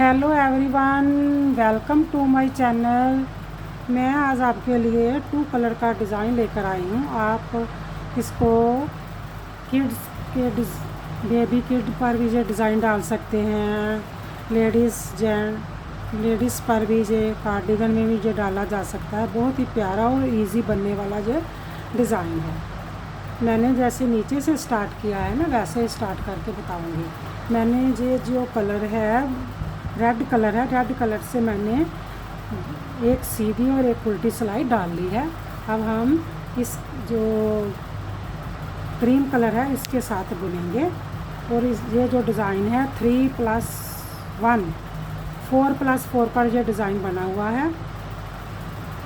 Hello everyone, welcome to my channel. मैं आज आपके लिए 2 कलर का डिज़ाइन लेकर आई हूँ। आप इसको किड्स के बेबी किड पर भी ये डिज़ाइन डाल सकते हैं। लेडीज़ पर भी ये कार्डिगन में भी ये डाला जा सकता है। बहुत ही प्यारा और इजी बनने वाला ये डिज़ाइन है। मैंने जैसे नीचे से स्टार्ट किया है ना, वैसे स्टार्ट करके बताऊंगी। मैंने ये जो कलर है रेड कलर है, रेड कलर से मैंने एक सीधी और एक उल्टी सिलाई डाल ली है। अब हम इस जो क्रीम कलर है इसके साथ बुनेंगे। और ये जो डिज़ाइन है 3+1 4+4 पर यह डिज़ाइन बना हुआ है।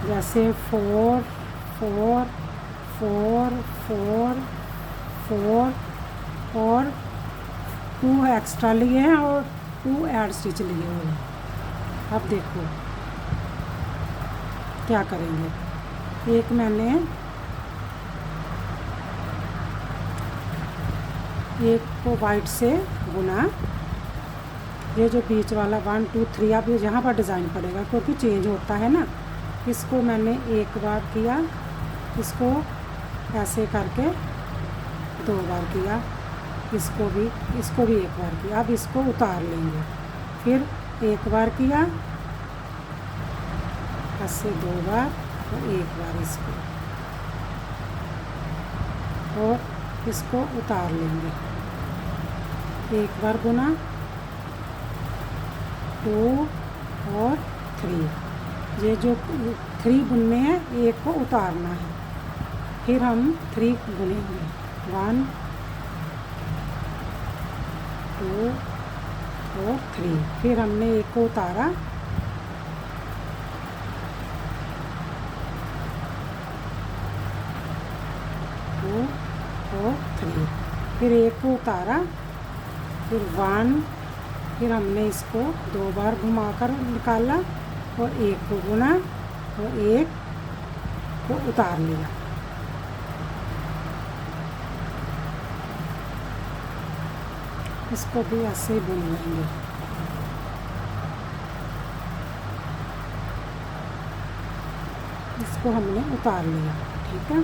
जैसे 4 4 4 4 4 और 2 एक्स्ट्रा लिए हैं और 2 ऐड स्टिच लिए हुए हैं। अब देखो क्या करेंगे। एक मैंने एक को वाइट से बुना। ये जो बीच वाला 1 2 3 अब यहाँ पर डिज़ाइन पड़ेगा क्योंकि चेंज होता है ना। इसको मैंने एक बार किया, इसको ऐसे करके 2 बार किया, इसको भी एक बार किया। अब इसको उतार लेंगे, फिर एक बार किया, ऐसे 2 बार और एक बार इसको उतार लेंगे। एक बार बुना, 2 और 3। ये जो 3 बुनने हैं, एक को उतारना है। फिर हम 3 बुनेंगे, 1 2 और 3। फिर हमने एक को उतारा, 2 और 3। फिर एक को उतारा, फिर 1, फिर हमने इसको 2 बार घुमाकर निकाला और एक को बुना और एक को उतार लिया। इसको भी ऐसे ही बुन लेंगे। इसको हमने उतार लिया, ठीक है।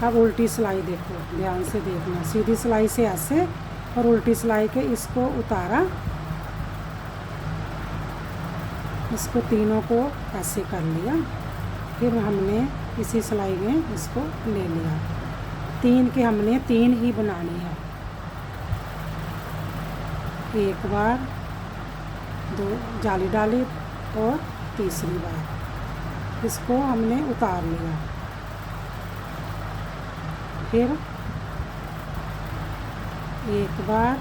अब उल्टी सिलाई देखो, ध्यान से देखना। सीधी सिलाई से ऐसे और उल्टी सिलाई के इसको उतारा, इसको तीनों को ऐसे कर लिया। फिर हमने इसी सिलाई में इसको ले लिया। 3 के हमने 3 ही बनानी है। एक बार 2 जाली डाली और तीसरी बार इसको हमने उतार लिया। फिर एक बार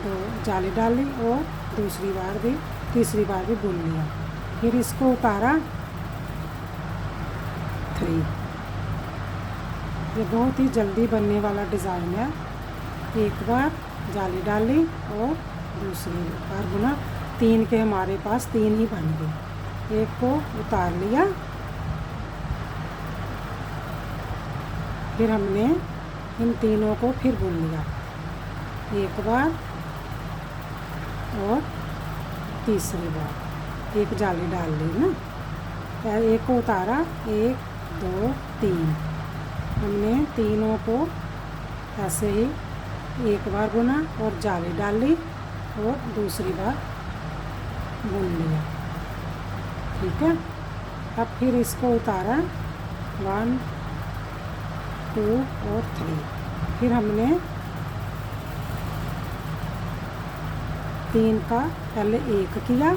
2 जाली डाली और तीसरी बार भी बुन लिया। फिर इसको उतारा, 3। ये बहुत ही जल्दी बनने वाला डिज़ाइन है। एक बार जाली डाली और दूसरी बार बुना। 3 के हमारे पास 3 ही बन गए। एक को उतार लिया, फिर हमने इन तीनों को फिर बुन लिया। एक बार और तीसरी बार एक जाली डाल ली ना। एक को उतारा, 1 2 3। हमने तीनों को ऐसे ही एक बार बुना और जाली डाली और दूसरी बार बुन लिया, ठीक है। अब फिर इसको उतारा, 1 2 और 3। फिर हमने 3 का पहले एक किया,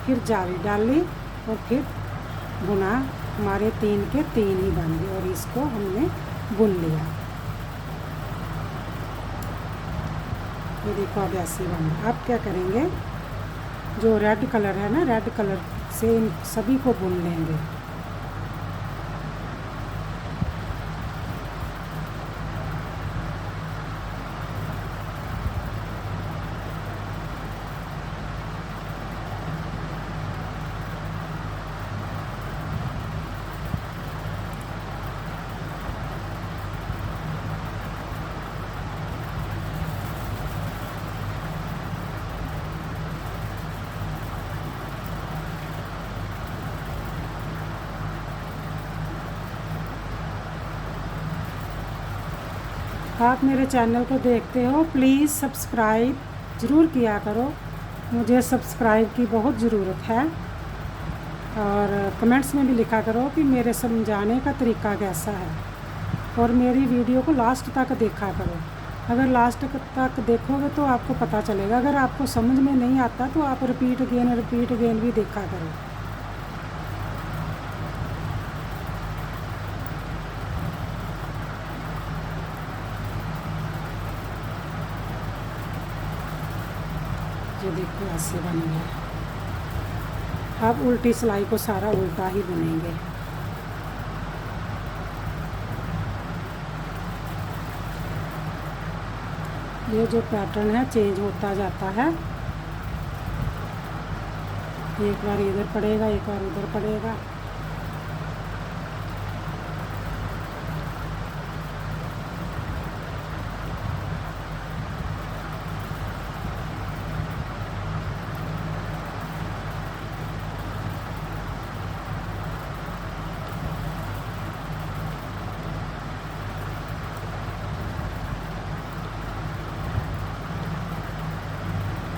फिर जाली डाली और फिर बुना। हमारे 3 के 3 ही बन गए और इसको हमने बुन लिया। ये देखो अब ऐसे बना। अब क्या करेंगे, जो रेड कलर है ना, रेड कलर से इन सभी को बुन लेंगे। आप मेरे चैनल को देखते हो, प्लीज़ सब्सक्राइब ज़रूर किया करो, मुझे सब्सक्राइब की बहुत ज़रूरत है। और कमेंट्स में भी लिखा करो कि मेरे समझाने का तरीका कैसा है, और मेरी वीडियो को लास्ट तक देखा करो। अगर लास्ट तक देखोगे तो आपको पता चलेगा। अगर आपको समझ में नहीं आता तो आप रिपीट अगेन भी देखा करो। ये देखो ऐसे बन गया। अब उल्टी सिलाई को सारा उल्टा ही बुनेंगे। ये जो पैटर्न है चेंज होता जाता है, एक बार इधर पड़ेगा, एक बार उधर पड़ेगा।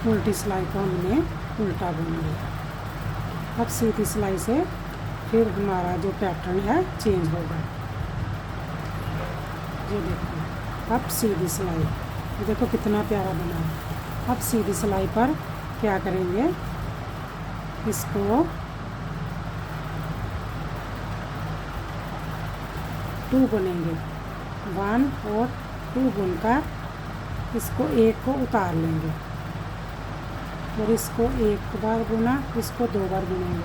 उल्टी सिलाई को हमने उल्टा बुन लिया। अब सीधी सिलाई से फिर हमारा जो पैटर्न है चेंज होगा। ये देखो, अब सीधी सिलाई, ये देखो कितना प्यारा बना है। अब सीधी सिलाई पर क्या करेंगे, इसको 2 बुनेंगे। 1 और 2 बुनकर इसको एक को उतार लेंगे, और इसको एक बार बुना, इसको 2 बार बुनेंगे,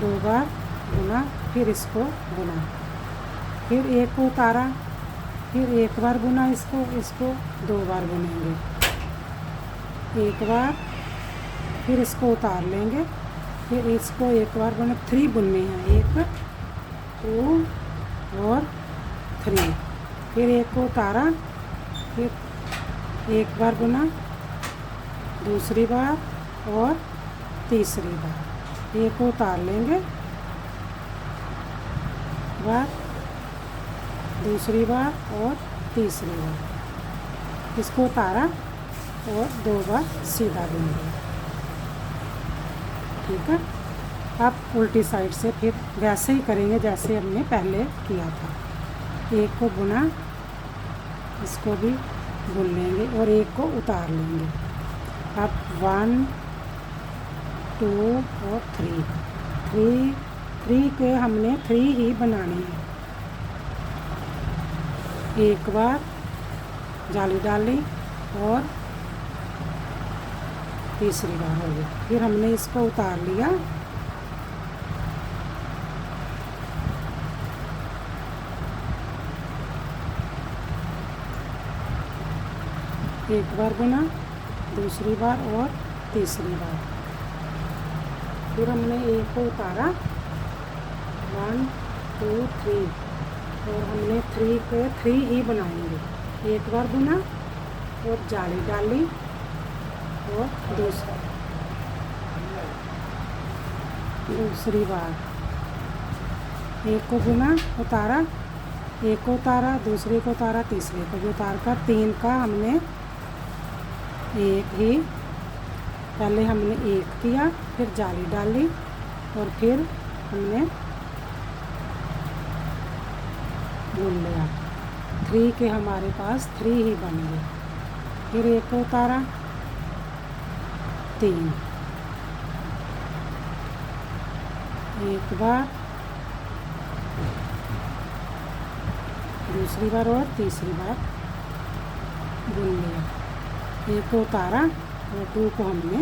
2 बार बुना, फिर इसको बुना, फिर एक को उतारा, फिर एक बार बुना, इसको 2 बार बुनेंगे, एक बार, फिर इसको उतार लेंगे, फिर इसको एक बार बुने। 3 बुनने हैं, 1 2 और 3, फिर एक को उतारा, फिर एक बार बुना, दूसरी बार और तीसरी बार, एक को उतार लेंगे, बार, दूसरी बार और तीसरी बार, इसको उतारा और 2 बार सीधा बुन लिया। ठीक है। अब उल्टी साइड से फिर वैसे ही करेंगे जैसे हमने पहले किया था। एक को बुना, इसको भी बुन लेंगे और एक को उतार लेंगे। अब 1 2 और 3 के हमने 3 ही बनाने हैं। एक बार जाली डाली और तीसरी बार हो गई, फिर हमने इसको उतार लिया, एक बार बुना, दूसरी बार और तीसरी बार, फिर हमने एक को उतारा, 1 2 3, और हमने 3 के 3 ही बनाएंगे। एक बार बुना और जाली डाली और दूसरी बार, एक को बुना, उतारा, एक को उतारा, दूसरे को उतारा, तीसरे को भी उतार कर 3 का हमने एक ही, पहले हमने एक किया, फिर जाली डाली और फिर हमने बुन लिया। 3 के हमारे पास 3 ही बन गए। फिर एक को उतारा, 3, एक बार, दूसरी बार और तीसरी बार बुन लिया, एक को उतारा और 2 को हमने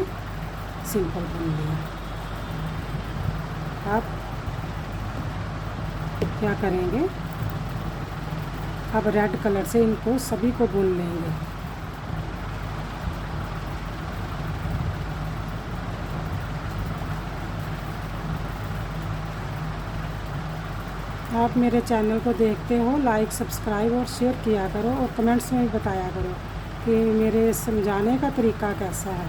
सिंपल बुन लिया। अब क्या करेंगे, अब रेड कलर से इनको सभी को बुन लेंगे। आप मेरे चैनल को देखते हो, लाइक सब्सक्राइब और शेयर किया करो, और कमेंट्स में भी बताया करो कि मेरे समझाने का तरीका कैसा है।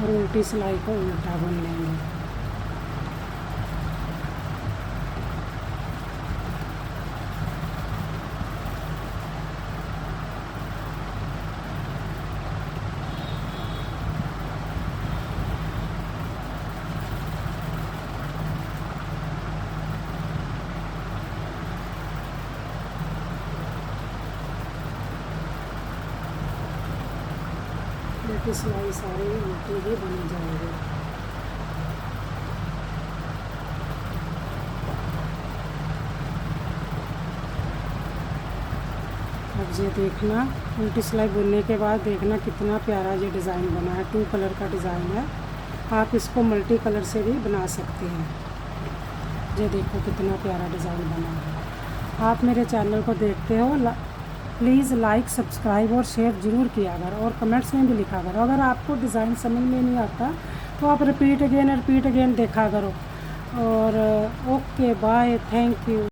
और उल्टी सिलाई को उल्टा बुन लेंगे। उल्टी सिलाई सारी उल्टी ही बनी जाएगी। अब ये देखना, उल्टी सिलाई बुनने के बाद देखना कितना प्यारा ये डिज़ाइन बना है। 2 कलर का डिज़ाइन है, आप इसको मल्टी कलर से भी बना सकते हैं। ये देखो कितना प्यारा डिज़ाइन बना है। आप मेरे चैनल को देखते हो, प्लीज़ लाइक, सब्सक्राइब और शेयर ज़रूर किया करो और कमेंट्स में भी लिखा करो। अगर आपको डिज़ाइन समझ में नहीं आता तो आप रिपीट अगेन देखा करो। और ओके, बाय, थैंक यू।